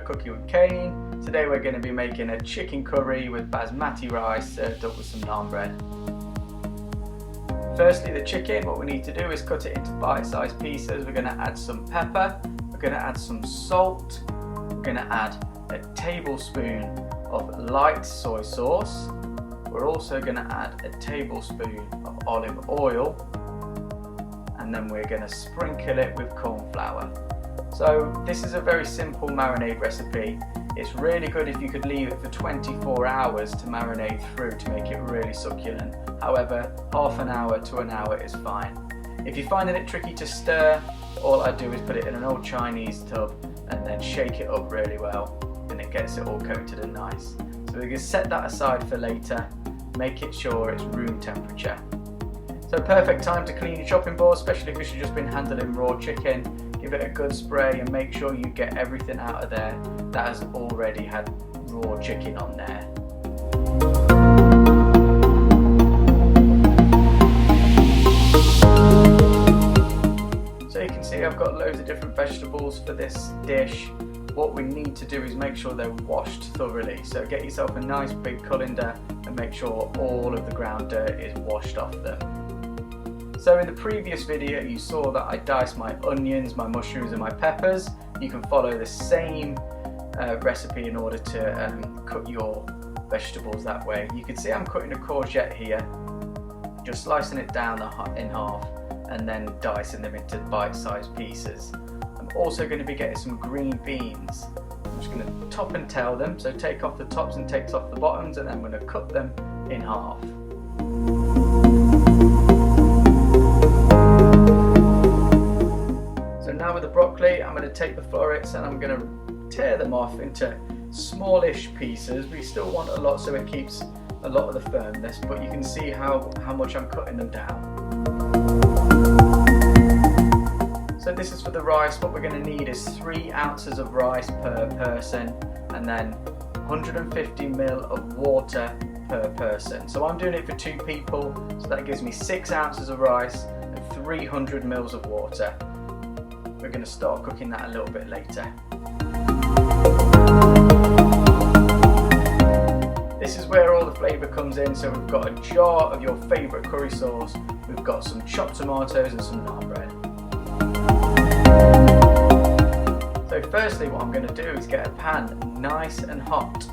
Cooking with Kane. Today we're going to be making a chicken curry with basmati rice served up with some naan bread. Firstly, the chicken, what we need to do is cut it into bite-sized pieces. We're going to add some pepper, we're going to add some salt, we're going to add a tablespoon of light soy sauce. We're also going to add a tablespoon of olive oil, and then we're going to sprinkle it with corn flour. So this is a very simple marinade recipe. It's really good if you could leave it for 24 hours to marinate through to make it really succulent. However, half an hour to an hour is fine. If you're finding it tricky to stir, all I do is put it in an old Chinese tub and then shake it up really well, and it gets it all coated and nice. So we're going to set that aside for later, make it sure it's room temperature. So perfect time to clean your chopping board, especially if you've just been handling raw chicken. Give it a good spray and make sure you get everything out of there that has already had raw chicken on there. So you can see I've got loads of different vegetables for this dish. What we need to do is make sure they're washed thoroughly. So get yourself a nice big colander and make sure all of the ground dirt is washed off them. So in the previous video you saw that I diced my onions, my mushrooms and my peppers. You can follow the same recipe in order to cut your vegetables that way. You can see I'm cutting a courgette here, just slicing it down in half and then dicing them into bite-sized pieces. I'm also going to be getting some green beans. I'm just going to top and tail them, so take off the tops and take off the bottoms, and then I'm going to cut them in half. Now with the broccoli, I'm going to take the florets and I'm going to tear them off into smallish pieces. We still want a lot so it keeps a lot of the firmness, but you can see how much I'm cutting them down. So this is for the rice. What we're going to need is 3 ounces of rice per person and then 150 ml of water per person. So I'm doing it for 2 people, so that gives me 6 ounces of rice and 300 ml of water. We're going to start cooking that a little bit later. This is where all the flavour comes in. So we've got a jar of your favourite curry sauce, we've got some chopped tomatoes and some naan bread. So firstly what I'm going to do is get a pan nice and hot.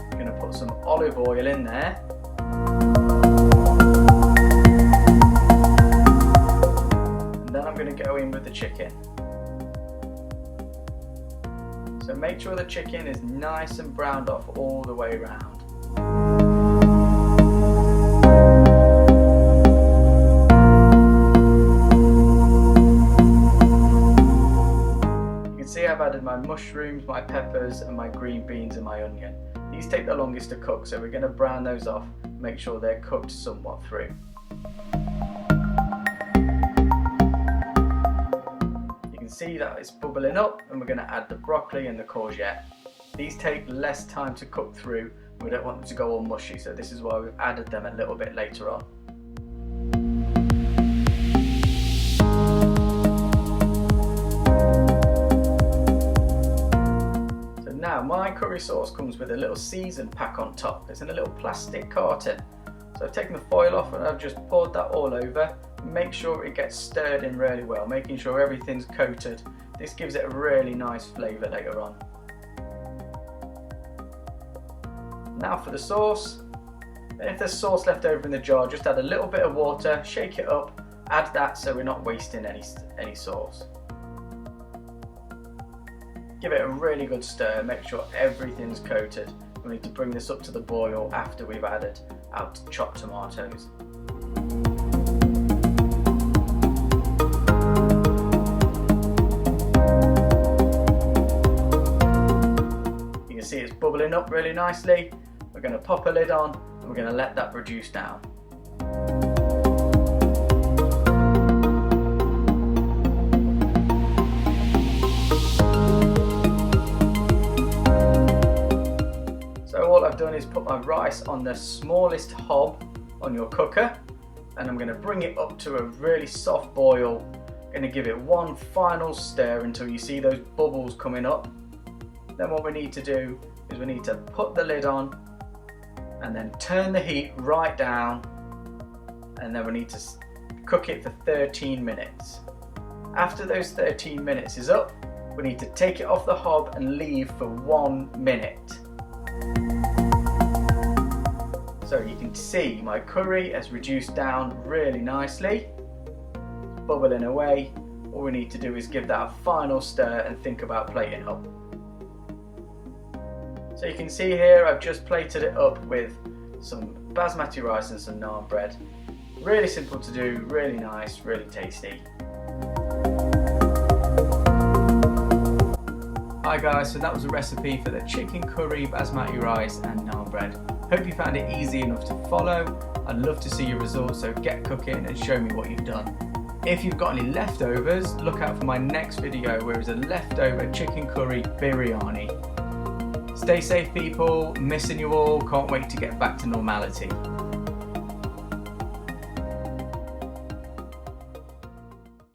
I'm going to put some olive oil in there. Go in with the chicken. So make sure the chicken is nice and browned off all the way around. You can see I've added my mushrooms, my peppers and my green beans and my onion. These take the longest to cook, so we're going to brown those off, make sure they're cooked somewhat through. See that it's bubbling up, and we're going to add the broccoli and the courgette. These take less time to cook through. We don't want them to go all mushy, so this is why we've added them a little bit later on. So now my curry sauce comes with a little season pack on top. It's in a little plastic carton. So I've taken the foil off and I've just poured that all over. Make sure it gets stirred in really well, making sure everything's coated. This gives it a really nice flavour later on. Now for the sauce. If there's sauce left over in the jar, just add a little bit of water, shake it up, add that so we're not wasting any sauce. Give it a really good stir, make sure everything's coated. We need to bring this up to the boil after we've added our chopped tomatoes. You can see it's bubbling up really nicely. We're going to pop a lid on and we're going to let that reduce down. All I've done is put my rice on the smallest hob on your cooker, and I'm going to bring it up to a really soft boil Going to give it one final stir until you see those bubbles coming up. Then what we need to do is we need to put the lid on and then turn the heat right down, and then we need to cook it for 13 minutes. After those 13 minutes is up, we need to take it off the hob and leave for 1 minute. So you can see my curry has reduced down really nicely, bubbling away. All we need to do is give that a final stir and think about plating up. So you can see here I've just plated it up with some basmati rice and some naan bread. Really simple to do, really nice, really tasty. Hi guys, so that was a recipe for the chicken curry, basmati rice and naan bread. Hope you found it easy enough to follow. I'd love to see your results, so get cooking and show me what you've done. If you've got any leftovers, look out for my next video where it's a leftover chicken curry biryani. Stay safe people, missing you all, can't wait to get back to normality.